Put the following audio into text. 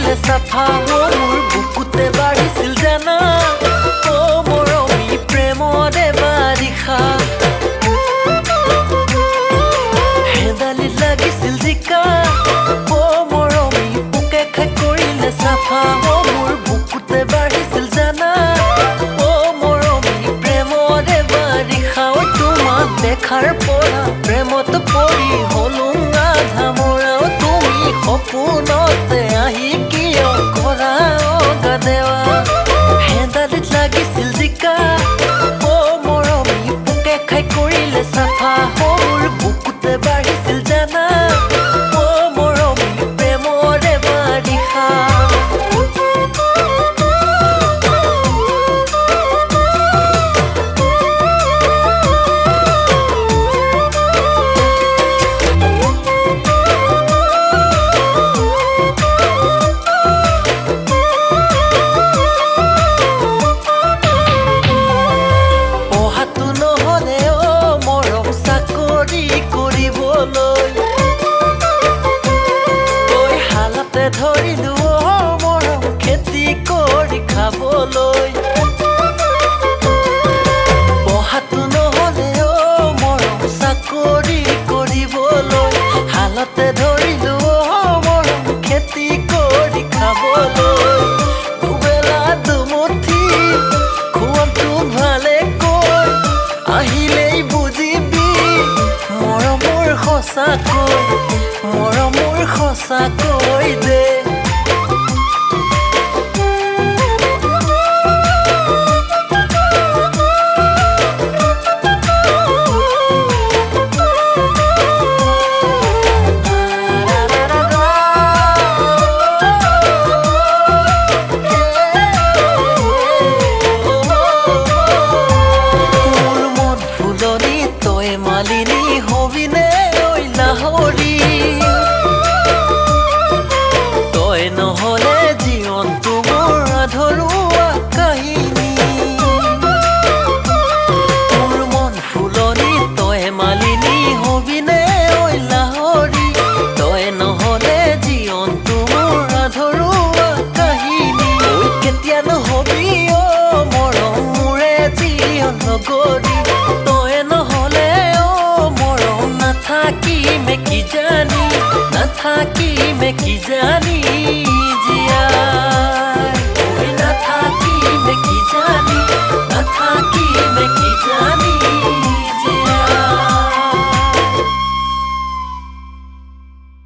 কৰিলে চাফা মোৰ বুকুতে বাঢ়িছিল জানা অ মৰমী প্ৰেমৰে বাৰিষা হেদালি লাগিছিল জিকা অ মৰমী পোকে খাই কৰিলে চাফা অ মোৰ বুকুতে বাঢ়িছিল জানা অ মৰমী প্ৰেমৰে বাৰিষা অ তোমাক দেখাৰ পৰা প্ৰেমত পৰি হলো আধা মৰা তুমি সপোনতে আহি কিয় কৰা অগাদেৱা হেদালিত লাগিছিল জিকা অ মৰমী পোকে খাই কৰিলে চাফা মোৰ বুকুতে বাঢ়িছিল জানা অ মৰমী প্ৰেমৰে বাৰিষা ধৰিলো মৰম খেতি কৰি খাবলৈ পঢ়াটো নহলে মৰম চাকৰি কৰিবলৈ হালতে ধৰিলো মৰম খেতি কৰি খাবলৈ দুবেলা দুমুঠি খোৱাটো ভালে কৈ আহিলেই বুজিবি মৰমৰ সঁচাকৈ দে মোৰ মন ফুলনি তই মালিনী হবিনে ঐ লাহৰী নহলে জীৱনটো মোৰ আধৰুৱা কাহিনী মোৰ মন ফুলনি তই মালিনী হবিনে ঐ লাহৰী তই নহলে জীৱনটো মোৰ আধৰুৱা কাহিনী ঐ কেতিয়া নহবি অ মৰম মোৰে জীৱন লগৰী তই নহলে অ মৰম নাথাকিমে কি জানি